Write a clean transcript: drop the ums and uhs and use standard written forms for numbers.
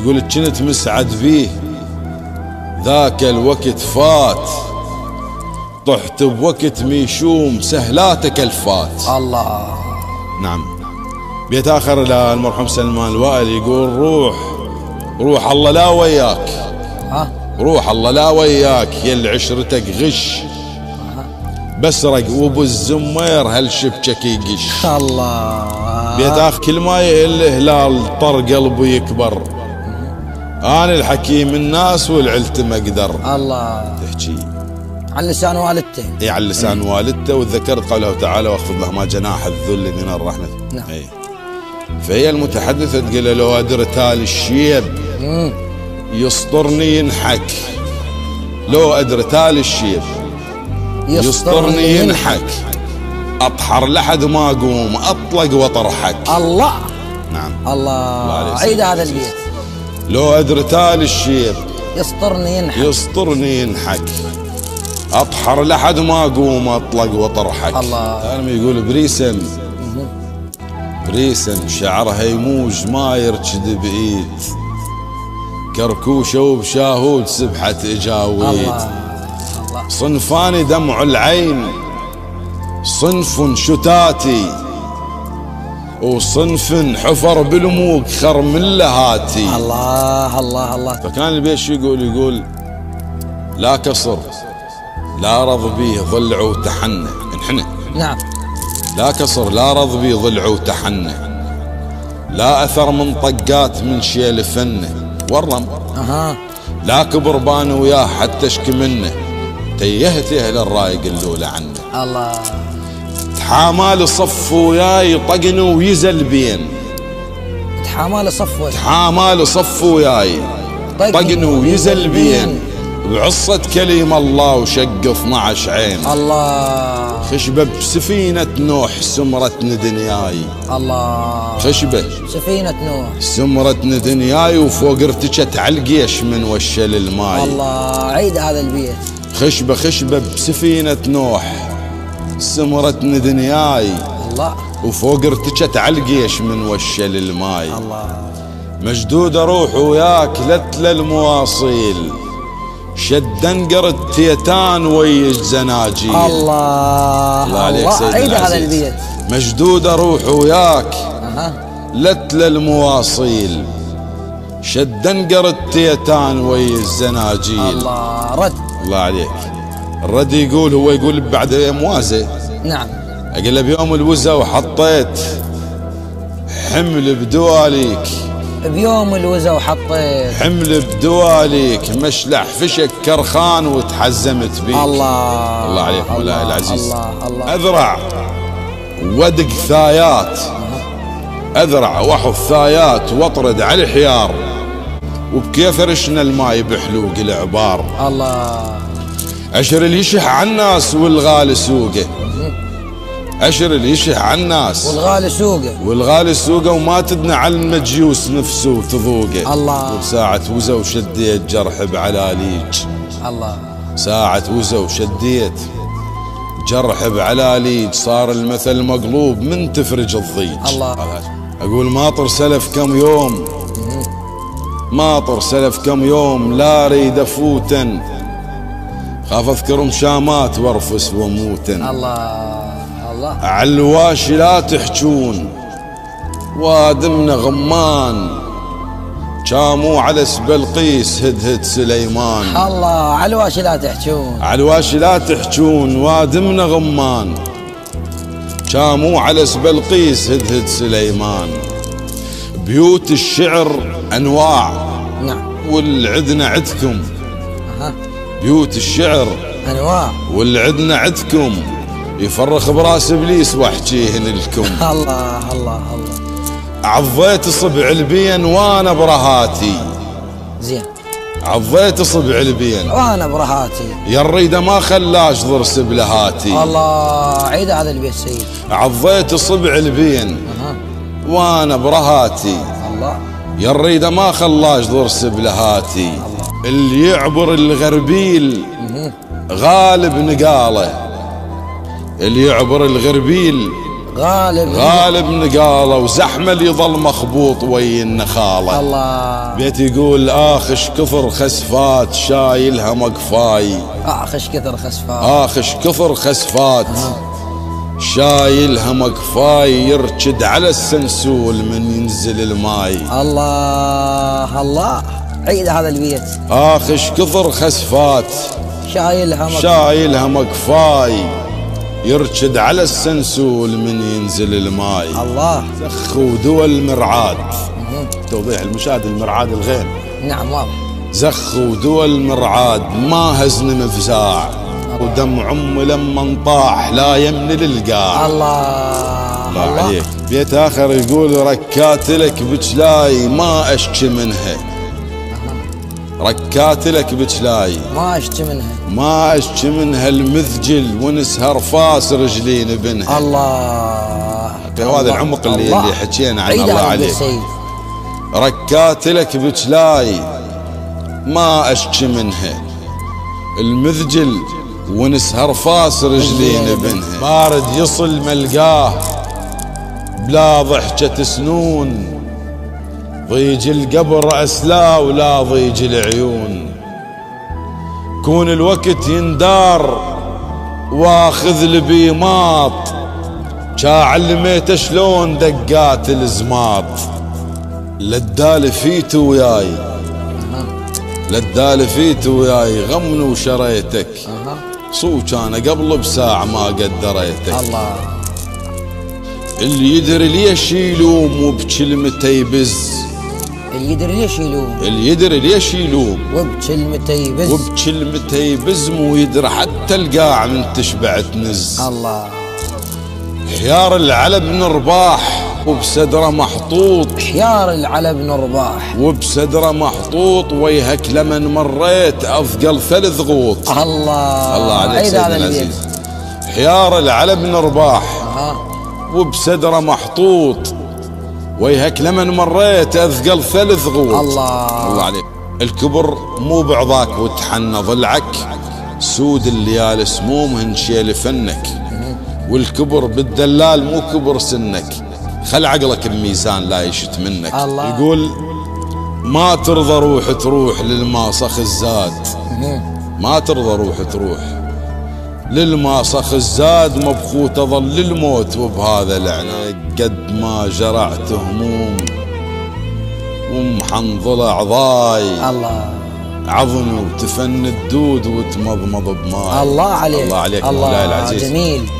يقول كنت مسعد بيه ذاك الوقت فات، طحت بوقت ميشوم سهلاتك الفات. الله. نعم. بيت آخر للمرحوم سلمان الوائل يقول روح الله لا وياك، روح الله لا وياك يل عشرتك غش، بسرق وابو الزمير هالشبكك يقش. الله. بيت آخر كل ما يهل هلال طر قلبي يكبر، أنا الحكيم الناس والعلت ما أقدر. الله. تحكي عن لسان والدته. اي عن لسان والدته، وذكرت قوله تعالى واخفض لهما جناح الذل من الرحمة. نعم. اي فهي المتحدثة تقول لو أدر تال الشيب يسطرني ينحك، لو أدر تال الشيب يسطرني ينحك، أطحر لحد ما أقوم أطلق وطرحك. الله. نعم. الله. عيد هذا البيت. لو أدر تال الشيب يسطرني ينحك، يسطرني ينحك، أطحر لحد ما أقوم أطلق وطرحك. الله. كان يقول بريسم شعرها يموج ما يرشد بإيد، كركوشة وبشاهود سبحة إجاويد. الله. صنفان دمع العين، صنف شتاتي، وصنف حفر بالموق خر من لهاتي. الله الله الله. فكان البيش يقول لا كسر لا رض بيه ضلع وتحنى انحنى. نعم. لا كسر لا رض بيه ضلع وتحنى، لا أثر من طقات من شيل فنه ورم. لا كبر بان وياه حتى اشكي منه، تيهته للرايق اللولة عنه. الله. تحامال صف وياي طقن ويزل بين، تحامال صف وياي طقن ويزل بين، بعصة كليم الله وشق 12 عين. الله. خشبة بسفينة نوح سمرت دنياي. الله. خشبة سفينة نوح سمرت دنياي، وفوق ارتجت على القيش من وشل الماي. الله. عيد هذا البيت. خشبة بسفينة نوح سمرت دنياي. الله. وفوق ارتجت على القيش من وشل الماي. الله. مشدود اروح وياك لتل المواصيل، شدنقر التيتان ويج زناجيل. الله. الله عليك سيدنا عيد العزيز. هذا البيت. مشدود اروح وياك لتل المواصيل، شدنقر التيتان ويج زناجيل. الله. رد. الله عليك. الرد هو يقول بعد موازه. نعم. اقول له بيوم الوزة وحطيت حمل بدواليك، بيوم الوزة وحطيت حمل بدواليك، مشلح فشك كرخان وتحزمت بيك. الله عليك مولاي العزيز. الله. اذرع ودق ثايات، اذرع وحف ثايات واطرد على الحيار، وبكيف رشنا الماي بحلوق العبار. الله. اشر اللي يشح على الناس والغالي سوقه، اشر اللي يشح على الناس والغالي سوقه، وما تدنى على المجيوس نفسه وتذوقه. الله. وبساعة وزة وشديت جرح بعلاليج. الله. ساعة وزة وشديت جرح بعلاليج، صار المثل مقلوب من تفرج الضيج. الله. اقول ماطر سلف كم يوم، ماطر سلف كم يوم، لا اريد افوتن، خاف اذكر مشامات وارفس وموتن. الله. عالواشي لا تحجون، وادمنا غمان، كاموا على سبلقيس هدهد سليمان. الله. عالواشي لا تحجون، عالواشي لا تحجون، وادمنا غمان، كاموا على سبلقيس هدهد سليمان. بيوت الشعر انواع. نعم. والعدنا عدكم. بيوت الشعر انواع والعدنا عدكم، يفرخ براس ابليس واحجيهن لكم. الله. عضيت صبع البين وانا برهاتي. زين. عضيت صبع البين وانا برهاتي، يا الريده ما خلاش ضرس بلهاتي. الله. عيد هذا البيت سيد. عضيت صبع البين وانا برهاتي. الله. يا الريده ما خلاش ضرس بلهاتي. اللي يعبر الغربيل غالب نقاله، اللي يعبر الغربيل غالب نقاله وزحمه اللي يظل مخبوط ويا النخاله. الله. بيت يقول اخش كثر خسفات شايلها مقفاي. اخش كثر خسفات. اخش كثر خسفات شايلها مقفاي، يركد على السنسول من ينزل الماي. الله الله، عيد هذا البيت. اخش كثر خسفات شايلها مقفاي، يركد على السنسول من ينزل الماي. الله. زخ ودول مرعاد. توضيح المشاهد، المرعاد الغيم. نعم واضح. زخ ودول مرعاد ما هزن مفزاع، ودمع امي لما انطاح لا يمن للقاع. الله عليك. بيت اخر يقول ركات لك بجلاي ما اشكي منها. ركات لك بجلاي ما اشكي منها المذجل ونسهر فاس رجلين بنها. الله. هذا العمق اللي حكينا عنه. الله عليك. ركات لك بجلاي ما اشكي منها المذجل ونسهر فاس رجلين بنها. بارد يصل ملقاه بلا ضحكة سنون، ضيج القبر أسلا ولا ضيج العيون. كون الوقت يندار واخذ البيماط، جا علميته شلون دقات الزماط. للدال فيت وياي غمن وشريتك، صوت انا قبل بساعة ما قدريتك. الله. اللي يدري ليش يلوم وبكلمته يبز. اللي يدري ليش يلوم وبكلمته يبز مو يدري حتى القاع من تشبع تنز. الله. حيار العلب نرباح وبصدره محطوط، ويهك لمن مريت اثقل 3 غوط. الله عليك سيدنا العزيز. حيار العلب نرباح وبصدره محطوط، ويهك لمن مريت اثقل 3 غوط. الله عليك. الكبر مو بعضاك وتحنى ضلعك، سود الليالي سمومهن شيل فنك. والكبر بالدلال مو كبر سنك، خل عقلك بميزان لا يشت منك. الله. يقول ما ترضى روح تروح للماصخ الزاد. ما ترضى روح تروح للماصخ الزاد، مبخوت ظل الموت وبهذا العناد. قد ما جرعت هموم ومحنظل اعضاي، الله. عظم وتفن الدود وتمضمض بماي. الله عليك. الله عليك مولاي العزيز. جميل.